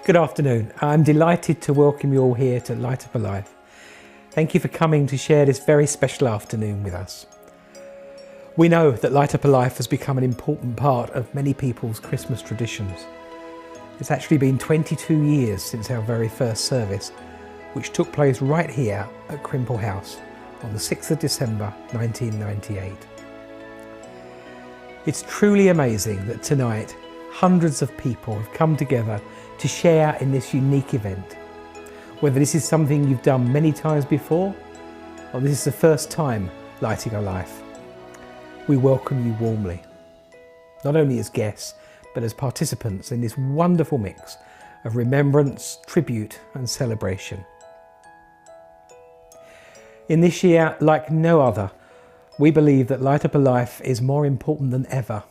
Good afternoon. I'm delighted to welcome you all here to Light Up a Life. Thank you for coming to share this very special afternoon with us. We know that Light Up a Life has become an important part of many people's Christmas traditions. It's actually been 22 years since our very first service, which took place right here at Crimple House on the 6th of December 1998. It's truly amazing that tonight hundreds of people have come together to share in this unique event. Whether this is something you've done many times before, or this is the first time lighting a life, we welcome you warmly, not only as guests, but as participants in this wonderful mix of remembrance, tribute and celebration. In this year, like no other, we believe that Light Up a Life is more important than ever.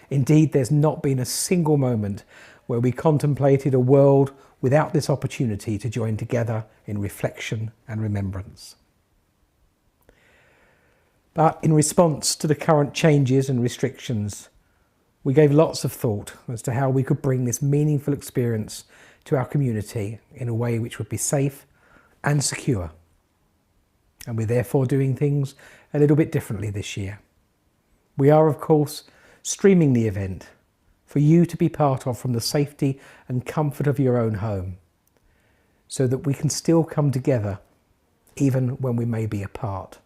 Indeed, there's not been a single moment where we contemplated a world without this opportunity to join together in reflection and remembrance. But in response to the current changes and restrictions, we gave lots of thought as to how we could bring this meaningful experience to our community in a way which would be safe and secure. And we're therefore doing things a little bit differently this year. We are, of course, streaming the event for you to be part of from the safety and comfort of your own home, so that we can still come together even when we may be apart.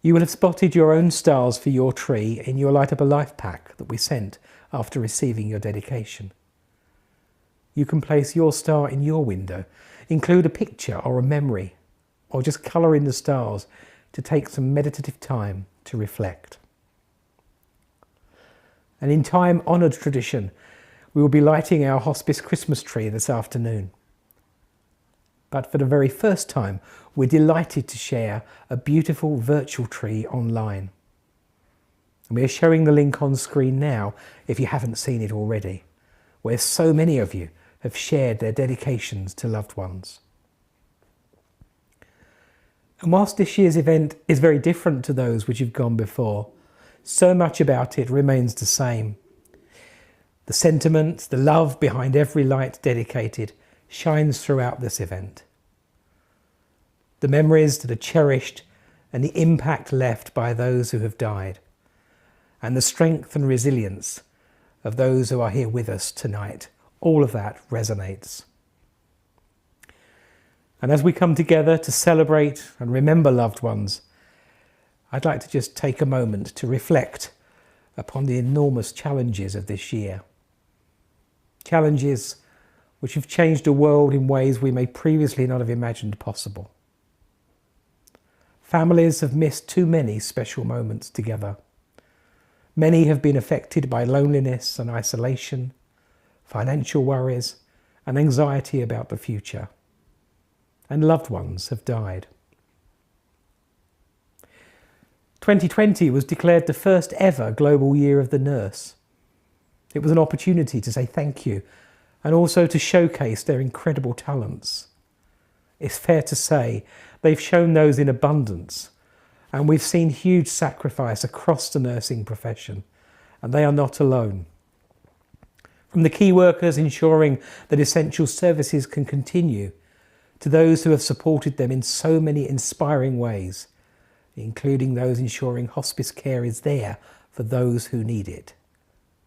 You will have spotted your own stars for your tree in your Light Up a Life pack that we sent after receiving your dedication. You can place your star in your window, include a picture or a memory, or just colour in the stars to take some meditative time to reflect. And in time-honoured tradition, we will be lighting our Hospice Christmas tree this afternoon. But for the very first time, we're delighted to share a beautiful virtual tree online. And we are showing the link on screen now if you haven't seen it already, where so many of you have shared their dedications to loved ones. And whilst this year's event is very different to those which have gone before, so much about it remains the same. The sentiment, the love behind every light dedicated shines throughout this event. The memories that are cherished and the impact left by those who have died, and the strength and resilience of those who are here with us tonight, all of that resonates. And as we come together to celebrate and remember loved ones, I'd like to just take a moment to reflect upon the enormous challenges of this year. Challenges which have changed the world in ways we may previously not have imagined possible. Families have missed too many special moments together. Many have been affected by loneliness and isolation, financial worries and anxiety about the future. And loved ones have died. 2020 was declared the first ever Global Year of the Nurse. It was an opportunity to say thank you and also to showcase their incredible talents. It's fair to say they've shown those in abundance, and we've seen huge sacrifice across the nursing profession, and they are not alone. From the key workers ensuring that essential services can continue, to those who have supported them in so many inspiring ways, including those ensuring hospice care is there for those who need it.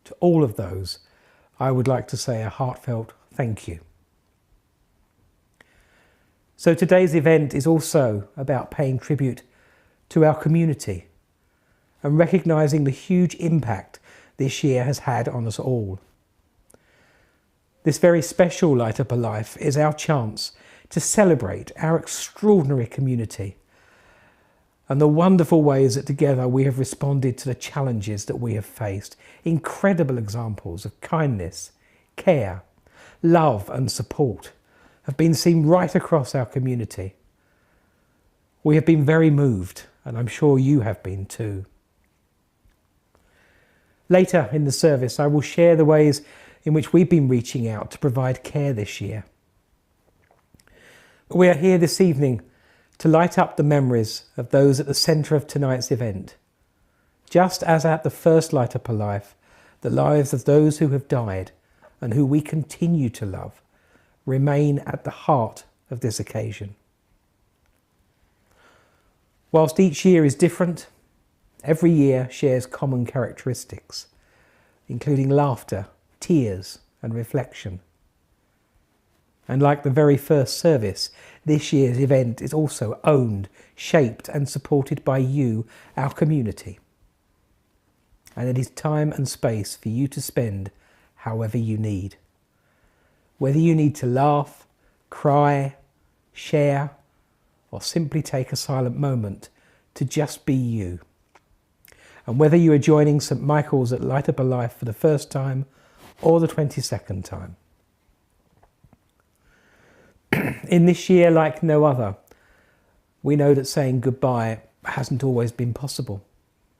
To all of those, I would like to say a heartfelt thank you. So today's event is also about paying tribute to our community and recognising the huge impact this year has had on us all. This very special Light Up a Life is our chance to celebrate our extraordinary community and the wonderful ways that together we have responded to the challenges that we have faced. Incredible examples of kindness, care, love and support have been seen right across our community. We have been very moved, and I'm sure you have been too. Later in the service, I will share the ways in which we've been reaching out to provide care this year. We are here this evening to light up the memories of those at the centre of tonight's event. Just as at the first Light Up a Life, the lives of those who have died and who we continue to love remain at the heart of this occasion. Whilst each year is different, every year shares common characteristics, including laughter, tears, and reflection. And like the very first service, this year's event is also owned, shaped, and supported by you, our community. And it is time and space for you to spend however you need. Whether you need to laugh, cry, share, or simply take a silent moment to just be you. And whether you are joining St. Michael's at Light Up a Life for the first time or the 22nd time. In this year like no other, we know that saying goodbye hasn't always been possible.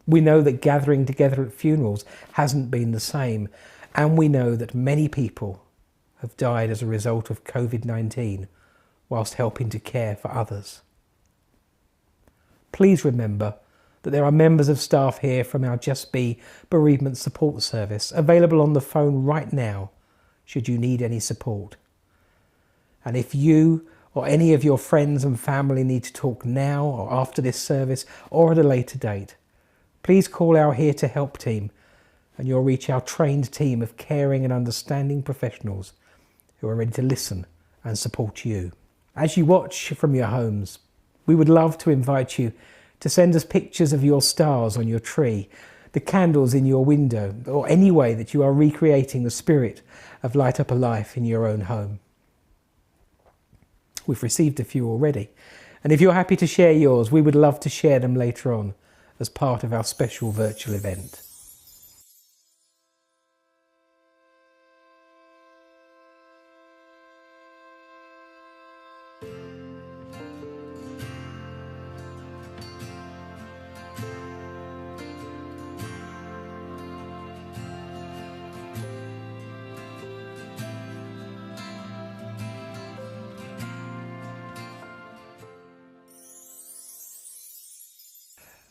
We know that gathering together at funerals hasn't been the same. And we know that many people have died as a result of COVID-19 whilst helping to care for others. Please remember that there are members of staff here from our Just Be Bereavement Support Service available on the phone right now should you need any support. And if you or any of your friends and family need to talk now or after this service or at a later date, please call our Here to Help team and you'll reach our trained team of caring and understanding professionals who are ready to listen and support you. As you watch from your homes, we would love to invite you to send us pictures of your stars on your tree, the candles in your window, or any way that you are recreating the spirit of Light Up a Life in your own home. We've received a few already, and if you're happy to share yours, we would love to share them later on as part of our special virtual event.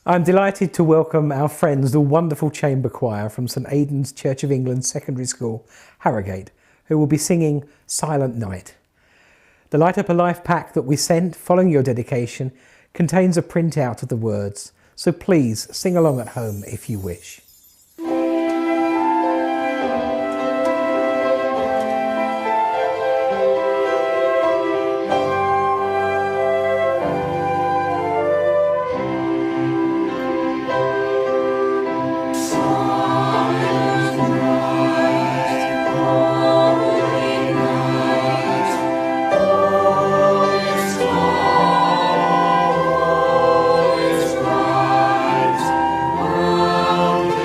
I'm delighted to welcome our friends, the wonderful chamber choir from St Aidan's Church of England Secondary School, Harrogate, who will be singing Silent Night. The Light Up a Life pack that we sent following your dedication contains a printout of the words, so please sing along at home if you wish. Christ,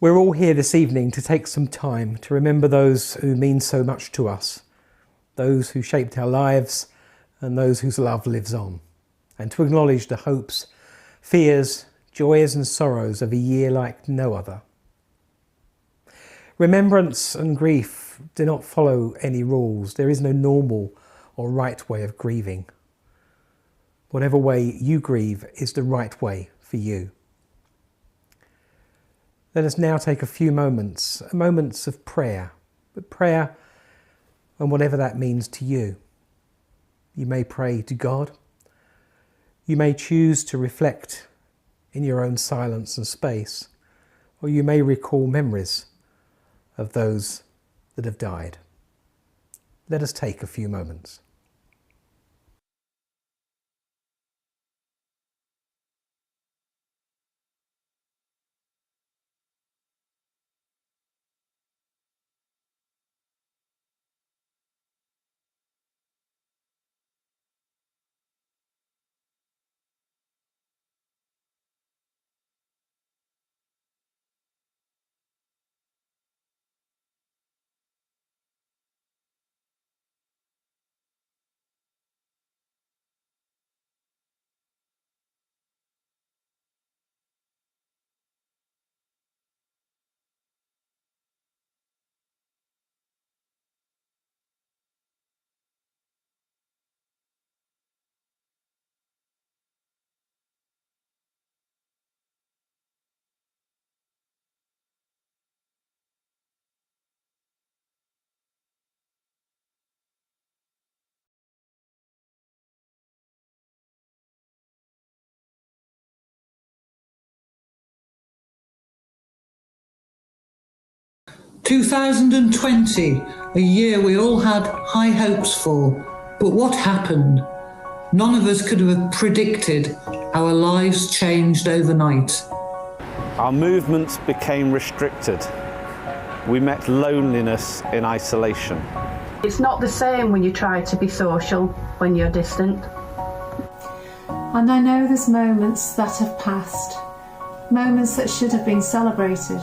We're all here this evening to take some time to remember those who mean so much to us, those who shaped our lives and those whose love lives on, and to acknowledge the hopes, fears, joys and sorrows of a year like no other. Remembrance and grief do not follow any rules. There is no normal or right way of grieving. Whatever way you grieve is the right way for you. Let us now take a few moments of prayer, but prayer and whatever that means to you. You may pray to God. You may choose to reflect in your own silence and space, or you may recall memories of those that have died. Let us take a few moments. 2020, a year we all had high hopes for. But what happened? None of us could have predicted our lives changed overnight. Our movements became restricted. We met loneliness in isolation. It's not the same when you try to be social when you're distant. And I know there's moments that have passed, moments that should have been celebrated.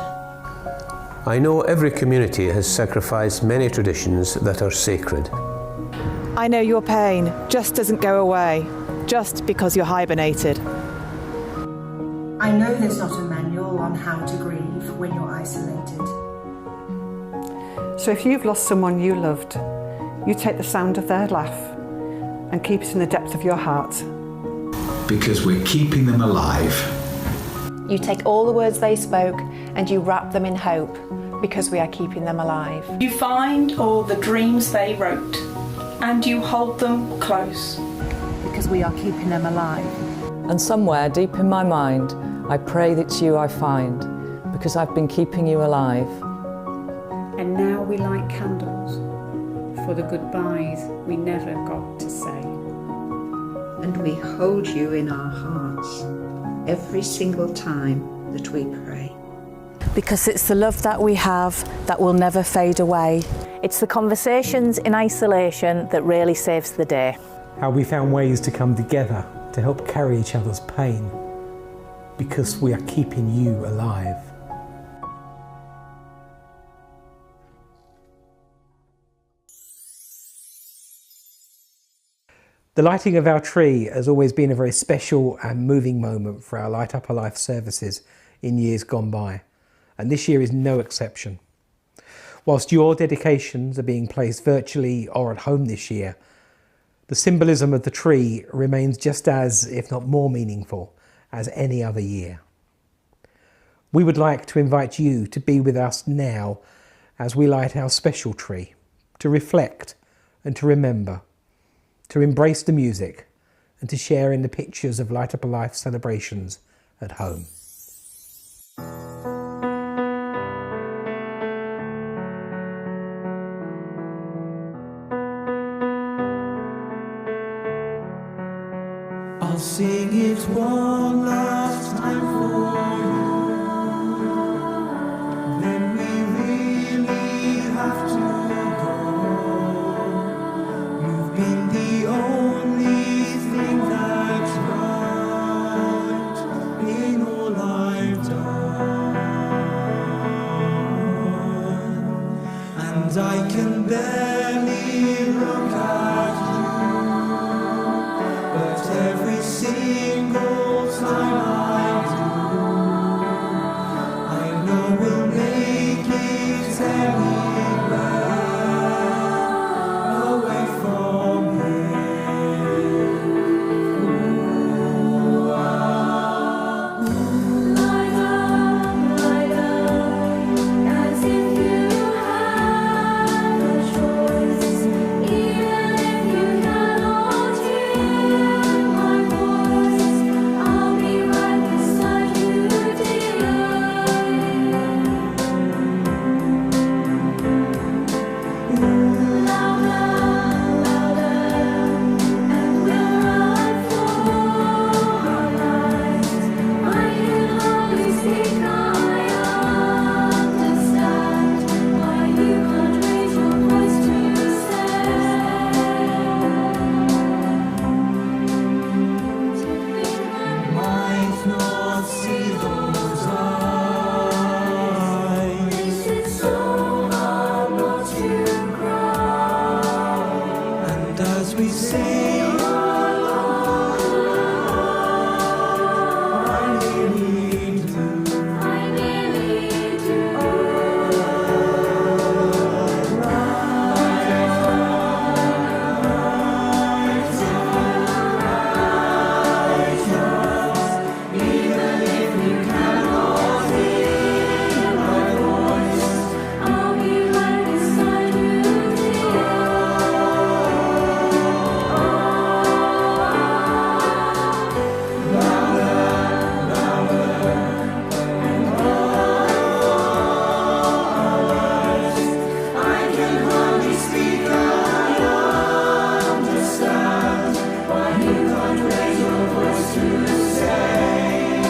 I know every community has sacrificed many traditions that are sacred. I know your pain just doesn't go away, just because you're hibernated. I know there's not a manual on how to grieve when you're isolated. So if you've lost someone you loved, you take the sound of their laugh and keep it in the depth of your heart. Because we're keeping them alive. You take all the words they spoke and you wrap them in hope, because we are keeping them alive. You find all the dreams they wrote and you hold them close, because we are keeping them alive. And somewhere deep in my mind, I pray it's you I find, because I've been keeping you alive. And now we light candles for the goodbyes we never got to say. And we hold you in our hearts every single time that we pray. Because it's the love that we have that will never fade away. It's the conversations in isolation that really saves the day. How we found ways to come together to help carry each other's pain, because we are keeping you alive. The lighting of our tree has always been a very special and moving moment for our Light Up a Life services in years gone by, and this year is no exception. Whilst your dedications are being placed virtually or at home this year, the symbolism of the tree remains just as, if not more meaningful, as any other year. We would like to invite you to be with us now as we light our special tree, to reflect and to remember, to embrace the music and to share in the pictures of Light Up a Life celebrations at home. I'll sing it one last time for you, then we really have to go. You've been the only thing that's right in all I've done. single time I do, I know we'll make it anywhere away from here. Ooh, ah, lie down, as if you had a choice, even if you cannot hear my voice. I'll be right beside you, dear. Louder, louder, and we'll run for our lives. I can hardly speak, I understand why you can't raise your voice to say. Might not see those eyes. This is so hard not to cry. And as we sing along, I nearly do. I nearly do. Even if you cannot hear my voice, I'll be right beside you, dear. I can hardly speak, I understand why you can't raise your voice to say.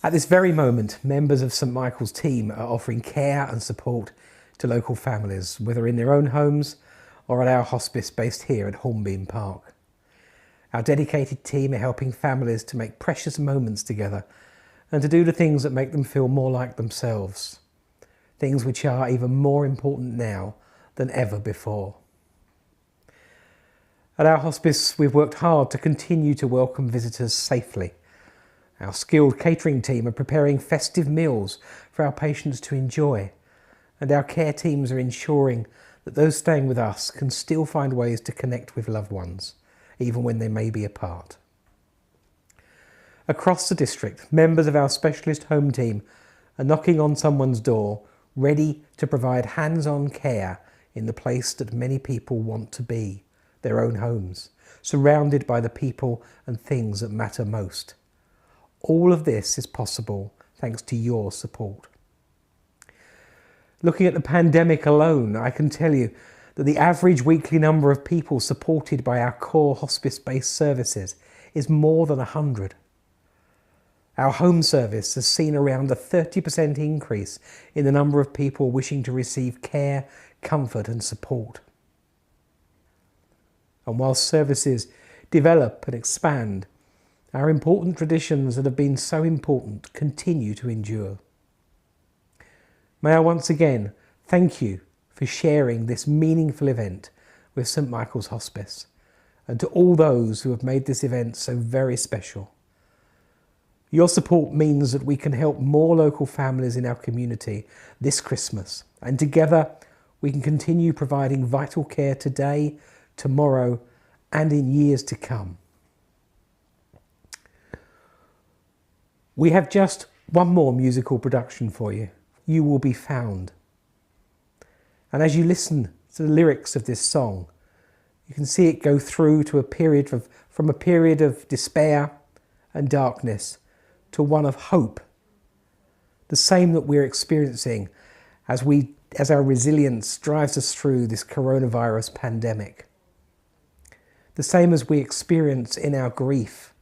At this very moment, members of St Michael's team are offering care and support to local families, whether in their own homes or at our hospice based here at Hornbeam Park. Our dedicated team are helping families to make precious moments together and to do the things that make them feel more like themselves, things which are even more important now than ever before. At our hospice, we've worked hard to continue to welcome visitors safely. Our skilled catering team are preparing festive meals for our patients to enjoy, and our care teams are ensuring that those staying with us can still find ways to connect with loved ones, even when they may be apart. Across the district, members of our specialist home team are knocking on someone's door, ready to provide hands-on care in the place that many people want to be, their own homes, surrounded by the people and things that matter most. All of this is possible thanks to your support. Looking at the pandemic alone, I can tell you that the average weekly number of people supported by our core hospice-based services is more than 100. Our home service has seen around a 30% increase in the number of people wishing to receive care, comfort and support. And while services develop and expand, our important traditions that have been so important continue to endure. May I once again thank you for sharing this meaningful event with St Michael's Hospice, and to all those who have made this event so very special. Your support means that we can help more local families in our community this Christmas, and together we can continue providing vital care today, tomorrow, and in years to come. We have just one more musical production for you. You Will Be Found. And as you listen to the lyrics of this song, you can see it go through to from a period of despair and darkness to one of hope. The same that we're experiencing as our resilience drives us through this coronavirus pandemic. The same as we experience in our grief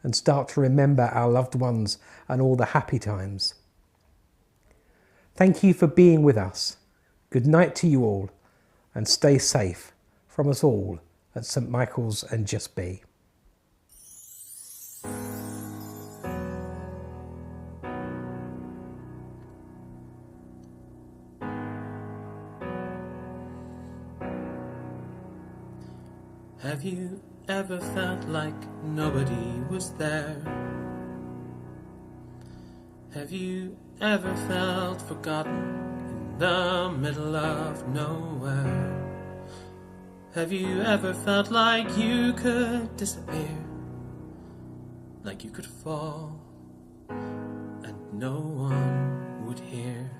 and start to remember our loved ones and all the happy times. Thank you for being with us. Good night to you all, and stay safe from us all at St Michael's and Just Be. Have you ever felt like nobody was there? Have you ever felt forgotten in the middle of nowhere? Have you ever felt like you could disappear, like you could fall and no one would hear?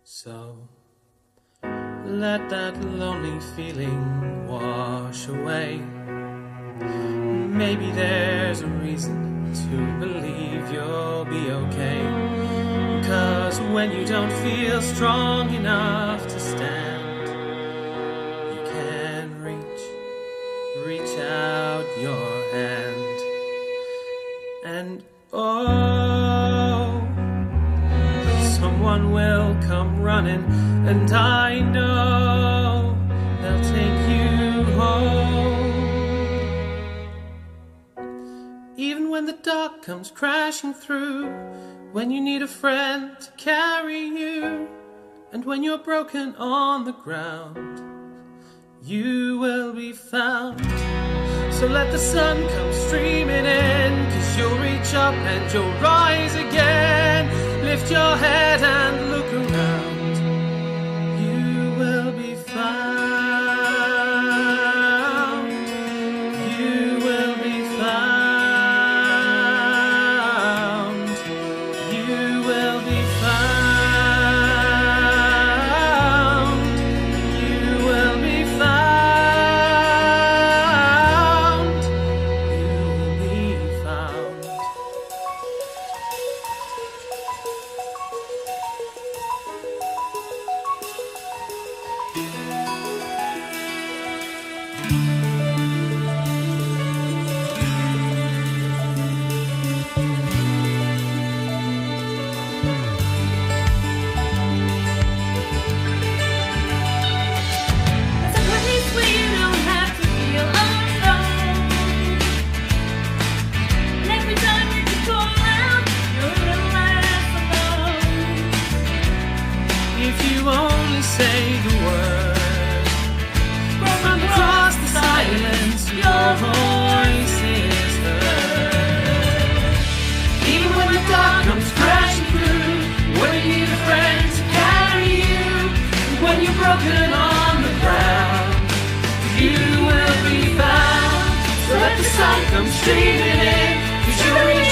So let that lonely feeling wash away. Maybe there's a reason to believe you'll be okay. 'Cause when you don't feel strong enough to stand, you can reach out your hand. And oh, someone will come running, and I know they'll take you home. Even when the dark comes crashing through, when you need a friend to carry you, and when you're broken on the ground, you will be found. So let the sun come streaming in, 'cause you'll reach up and you'll rise again. Lift your head and look around. You will be found. You will be found. You will be found. You will be found. You will be found. come streaming in, 'cause you're